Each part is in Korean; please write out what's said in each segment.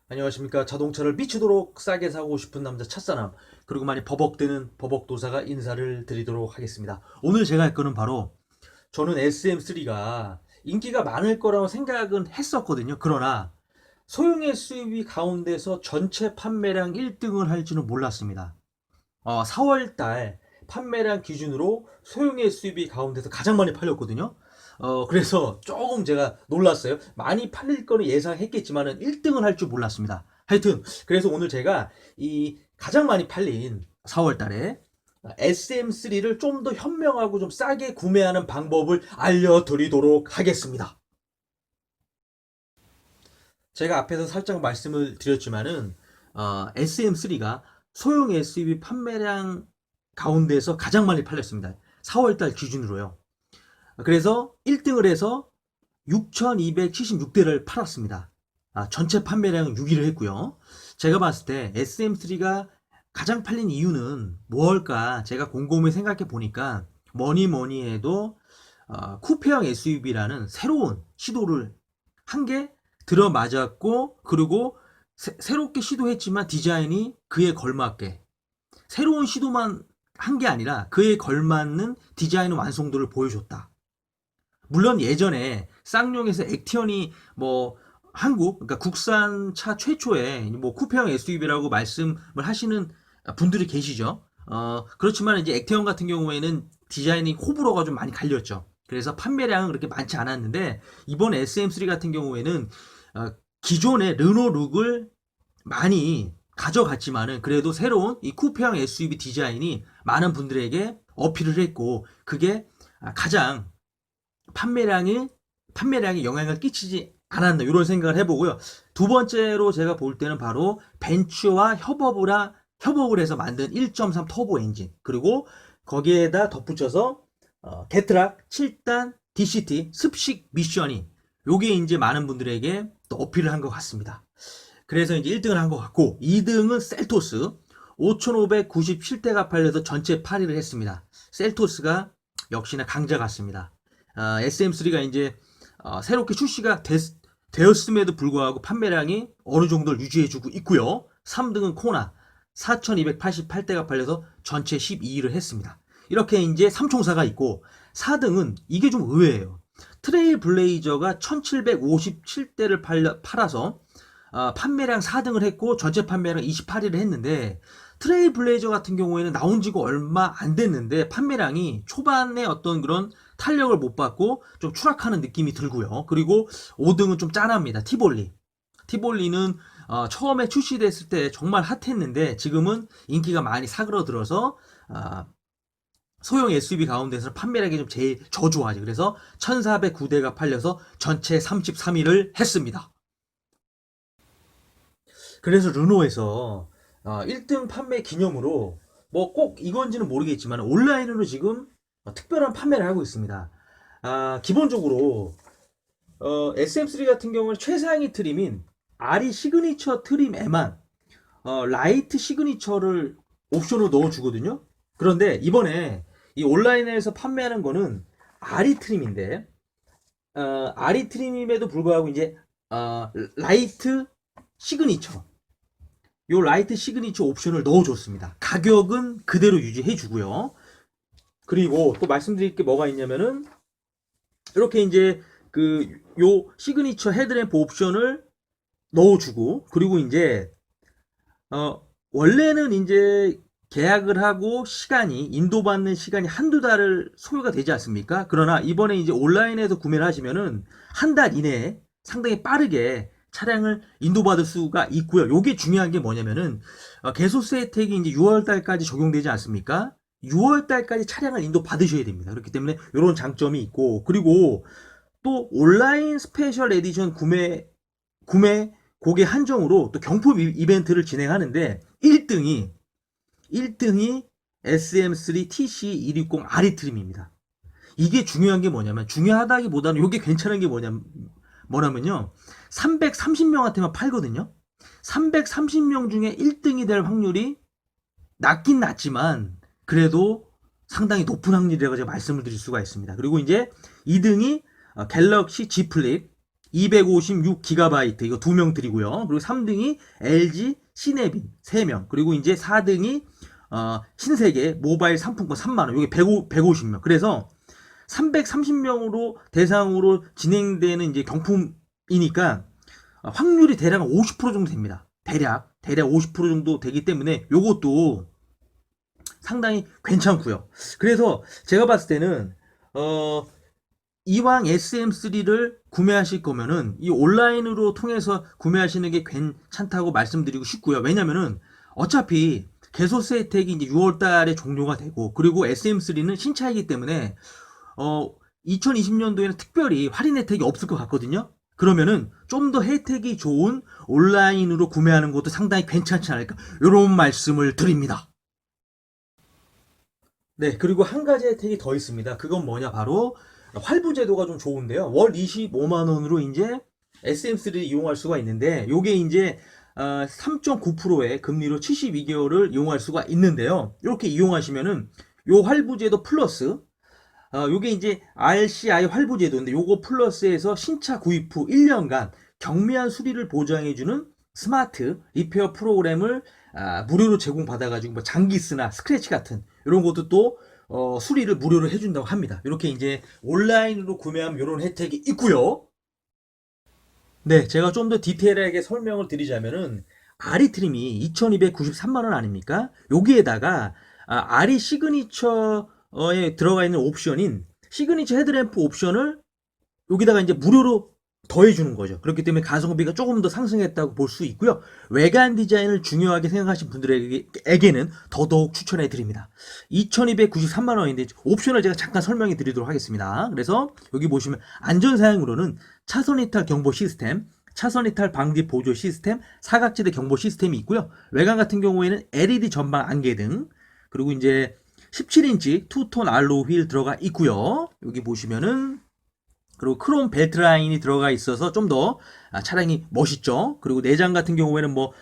안녕하십니까. 자동차를 미치도록 싸게 사고 싶은 남자 첫사람, 그리고 많이 버벅대는 버벅도사가 인사를 드리도록 하겠습니다. 오늘 제가 할 거는 바로, 저는 SM3가 인기가 많을 거라고 생각은 했었거든요. 그러나 소형 SUV 가운데서 전체 판매량 1등을 할 줄은 몰랐습니다. 4월 달 판매량 기준으로 소형 SUV 가운데서 가장 많이 팔렸거든요. 그래서 조금 제가 놀랐어요. 많이 팔릴 거는 예상했겠지만은 1등을 할 줄 몰랐습니다. 하여튼, 그래서 오늘 제가 이 가장 많이 팔린 4월 달에 SM3를 좀 더 현명하고 좀 싸게 구매하는 방법을 알려드리도록 하겠습니다. 제가 앞에서 살짝 말씀을 드렸지만은 SM3가 소형 SUV 판매량 가운데서 가장 많이 팔렸습니다. 4월달 기준으로요. 그래서 1등을 해서 6,276대를 팔았습니다. 전체 판매량 6위를 했고요. 제가 봤을 때 SM3가 가장 팔린 이유는 무엇일까? 제가 곰곰이 생각해 보니까 뭐니 뭐니 해도 쿠페형 SUV라는 새로운 시도를 한 게 들어맞았고, 그리고 새롭게 시도했지만 디자인이 그에 걸맞게 새로운 시도만 한 게 아니라 그에 걸맞는 디자인 완성도를 보여줬다. 물론 예전에 쌍용에서 액티언이 뭐 한국, 그러니까 국산차 최초의 뭐 쿠페형 SUV라고 말씀을 하시는 분들이 계시죠. 그렇지만 이제 액티언 같은 경우에는 디자인이 호불호가 좀 많이 갈렸죠. 그래서 판매량은 그렇게 많지 않았는데, 이번 SM3 같은 경우에는 기존의 르노 룩을 많이 가져갔지만은 그래도 새로운 이 쿠페형 SUV 디자인이 많은 분들에게 어필을 했고, 그게 가장 판매량이 판매량에 영향을 끼치지 않았나, 이런 생각을 해보고요. 두 번째로 제가 볼 때는 바로 벤츠와 협업을 해서 만든 1.3 터보 엔진, 그리고 거기에다 덧붙여서 게트락 7단 DCT 습식 미션이, 요게 이제 많은 분들에게 또 어필을 한 것 같습니다. 그래서 이제 1등을 한 것 같고, 2등은 셀토스 5,597대가 팔려서 전체 8위를 했습니다. 셀토스가 역시나 강자 같습니다. SM3가 이제 새롭게 출시가 되었음에도 불구하고 판매량이 어느 정도를 유지해주고 있고요. 3등은 코나 4,288대가 팔려서 전체 12위를 했습니다. 이렇게 이제 3총사가 있고, 4등은 이게 좀 의외예요. 트레일 블레이저가 1,757대를 팔아서 판매량 4등을 했고 전체 판매량 28위를 했는데, 트레일 블레이저 같은 경우에는 나온 지가 얼마 안 됐는데 판매량이 초반에 어떤 그런 탄력을 못 받고 좀 추락하는 느낌이 들고요. 그리고 5등은 좀 짠합니다. 티볼리는 처음에 출시됐을 때 정말 핫했는데 지금은 인기가 많이 사그러들어서 소형 SUV 가운데서 판매량이 좀 제일 저조하지. 그래서 1409대가 팔려서 전체 33위를 했습니다. 그래서 르노에서 1등 판매 기념으로, 뭐 꼭 이건지는 모르겠지만 온라인으로 지금 특별한 판매를 하고 있습니다. 기본적으로 SM3 같은 경우는 최상위 트림인 RE 시그니처 트림에만 라이트 시그니처를 옵션으로 넣어주거든요. 그런데 이번에 이 온라인에서 판매하는 거는 RE 트림인데, RE 트림임에도 불구하고 이제 라이트 시그니처, 요 라이트 시그니처 옵션을 넣어줬습니다. 가격은 그대로 유지해주고요. 그리고 또 말씀드릴 게 뭐가 있냐면은, 이렇게 이제 그 요 시그니처 헤드램프 옵션을 넣어주고, 그리고 이제 원래는 이제 계약을 하고 시간이, 인도받는 시간이 한두 달을 소요가 되지 않습니까? 그러나 이번에 이제 온라인에서 구매를 하시면은 한 달 이내에 상당히 빠르게 차량을 인도받을 수가 있고요. 요게 중요한 게 뭐냐면은 개소세 혜택이 이제 6월 달까지 적용되지 않습니까? 6월 달까지 차량을 인도받으셔야 됩니다. 그렇기 때문에 이런 장점이 있고, 그리고 또 온라인 스페셜 에디션 구매 고객 한정으로 또 경품 이벤트를 진행하는데, 1등이 SM3 TC260 RE 트림입니다. 이게 중요한 게 뭐냐면, 중요하다기보다는 이게 괜찮은 게 뭐냐면요, 330명한테만 팔거든요. 330명 중에 1등이 될 확률이 낮긴 낮지만 그래도 상당히 높은 확률이라고 제가 말씀을 드릴 수가 있습니다. 그리고 이제 2등이 갤럭시 Z 플립 256GB 이거 2명 드리고요. 그리고 3등이 LG 시네빈 3명. 그리고 이제 4등이 신세계 모바일 상품권 3만 원. 이게 150명. 그래서 330명으로 대상으로 진행되는 이제 경품이니까 확률이 대략 50% 정도 됩니다. 대략 50% 정도 되기 때문에 요것도 상당히 괜찮고요. 그래서 제가 봤을 때는 이왕 SM3를 구매하실 거면은 이 온라인으로 통해서 구매하시는 게 괜찮다고 말씀드리고 싶고요. 왜냐면은 어차피 개소스 혜택이 이제 6월 달에 종료가 되고, 그리고 SM3는 신차이기 때문에 2020년도에는 특별히 할인 혜택이 없을 것 같거든요. 그러면은 좀 더 혜택이 좋은 온라인으로 구매하는 것도 상당히 괜찮지 않을까, 이런 말씀을 드립니다. 네, 그리고 한 가지 혜택이 더 있습니다. 그건 뭐냐, 바로 활부 제도가 좀 좋은데요. 월 25만 원으로 이제 SM3를 이용할 수가 있는데, 요게 이제 3.9%의 금리로 72개월을 이용할 수가 있는데요. 이렇게 이용하시면은 요 활부 제도 플러스 요게 이제 RCI 활부 제도인데, 요거 플러스해서 신차 구입 후 1년간 경미한 수리를 보장해주는 스마트 리페어 프로그램을 무료로 제공받아가지고 뭐 장기스나 스크래치 같은 이런 것도 또 수리를 무료로 해준다고 합니다. 이렇게 이제 온라인으로 구매하면 이런 혜택이 있고요. 네, 제가 좀 더 디테일하게 설명을 드리자면은 아리 트림이 2293만 원 아닙니까? 여기에다가 아리 시그니처에 들어가 있는 옵션인 시그니처 헤드램프 옵션을 여기다가 이제 무료로 더해주는 거죠. 그렇기 때문에 가성비가 조금 더 상승했다고 볼 수 있고요. 외관 디자인을 중요하게 생각하신 분들에게는 더더욱 추천해 드립니다. 2293만 원인데 옵션을 제가 잠깐 설명해 드리도록 하겠습니다. 그래서 여기 보시면 안전사양으로는 차선 이탈 경보 시스템, 차선 이탈 방지 보조 시스템, 사각지대 경보 시스템이 있고요. 외관 같은 경우에는 LED 전방 안개 등, 그리고 이제 17인치 투톤 알로우 휠 들어가 있고요. 여기 보시면은 그리고 크롬 벨트 라인이 들어가 있어서 좀 더 차량이 멋있죠. 그리고 내장 같은 경우에는 뭐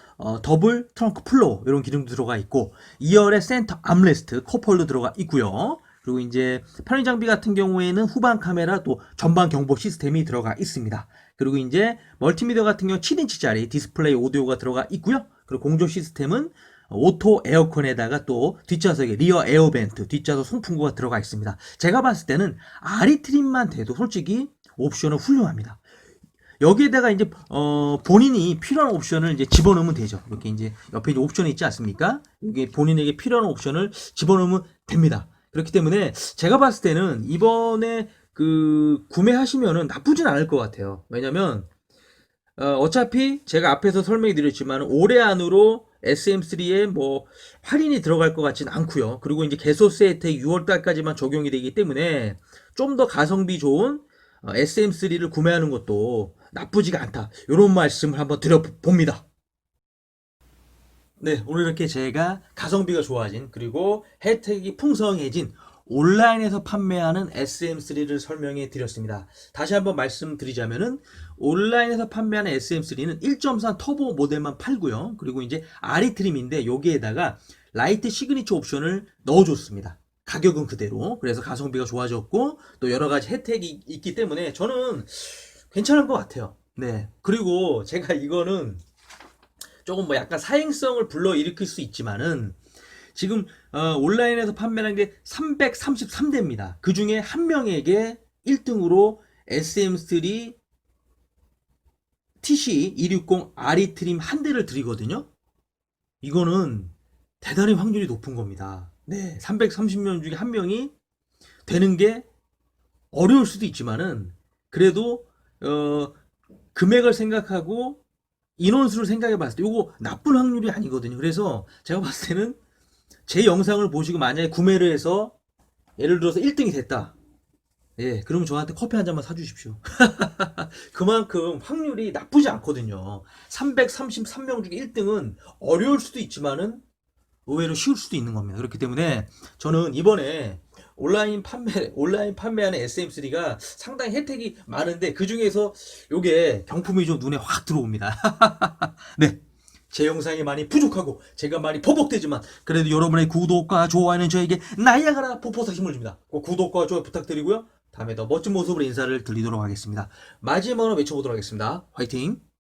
더블 트렁크 플로어 이런 기능도 들어가 있고, 2열의 센터 암레스트 컵홀더 들어가 있고요. 그리고 이제 편의 장비 같은 경우에는 후방 카메라 또 전방 경보 시스템이 들어가 있습니다. 그리고 이제 멀티미디어 같은 경우 7인치짜리 디스플레이 오디오가 들어가 있고요. 그리고 공조 시스템은 오토 에어컨에다가 또 뒷좌석에 리어 에어벤트, 뒷좌석 송풍구가 들어가 있습니다. 제가 봤을 때는 아리트림만 돼도 솔직히 옵션은 훌륭합니다. 여기에다가 이제 본인이 필요한 옵션을 이제 집어넣으면 되죠. 이렇게 이제 옆에 이제 옵션이 있지 않습니까? 이게 본인에게 필요한 옵션을 집어넣으면 됩니다. 그렇기 때문에 제가 봤을 때는 이번에 구매하시면은 나쁘진 않을 것 같아요. 왜냐면 어차피 제가 앞에서 설명해 드렸지만 올해 안으로 SM3에 뭐 할인이 들어갈 것 같진 않고요. 그리고 이제 개소세 혜택 6월 달까지만 적용이 되기 때문에 좀 더 가성비 좋은 SM3를 구매하는 것도 나쁘지가 않다, 이런 말씀을 한번 드려봅니다. 네, 오늘 이렇게 제가 가성비가 좋아진 그리고 혜택이 풍성해진 온라인에서 판매하는 SM3를 설명해 드렸습니다. 다시 한번 말씀드리자면은 온라인에서 판매하는 SM3는 1.3 터보 모델만 팔고요. 그리고 이제 아리 트림인데 여기에다가 라이트 시그니처 옵션을 넣어줬습니다. 가격은 그대로. 그래서 가성비가 좋아졌고 또 여러 가지 혜택이 있기 때문에 저는 괜찮은 것 같아요. 네. 그리고 제가 이거는 조금 뭐 약간 사행성을 불러일으킬 수 있지만은 지금 온라인에서 판매하는 게 333대입니다. 그 중에 한 명에게 1등으로 SM3 TC260 RE 트림 한 대를 드리거든요. 이거는 대단히 확률이 높은 겁니다. 네, 330명 중에 한 명이 되는 게 어려울 수도 있지만은 그래도 금액을 생각하고 인원수를 생각해 봤을 때 이거 나쁜 확률이 아니거든요. 그래서 제가 봤을 때는 제 영상을 보시고 만약에 구매를 해서 예를 들어서 1등이 됐다. 예, 그러면 저한테 커피 한 잔만 사주십시오. 그만큼 확률이 나쁘지 않거든요. 333명 중에 1등은 어려울 수도 있지만은 의외로 쉬울 수도 있는 겁니다. 그렇기 때문에 저는 이번에 온라인 판매하는 SM3가 상당히 혜택이 많은데 그 중에서 요게 경품이 좀 눈에 확 들어옵니다. 네. 제 영상이 많이 부족하고 제가 많이 버벅대지만 그래도 여러분의 구독과 좋아요는 저에게 나이아가라 폭포수 힘을 줍니다. 꼭 구독과 좋아요 부탁드리고요. 다음에 더 멋진 모습으로 인사를 드리도록 하겠습니다. 마지막으로 외쳐보도록 하겠습니다. 화이팅!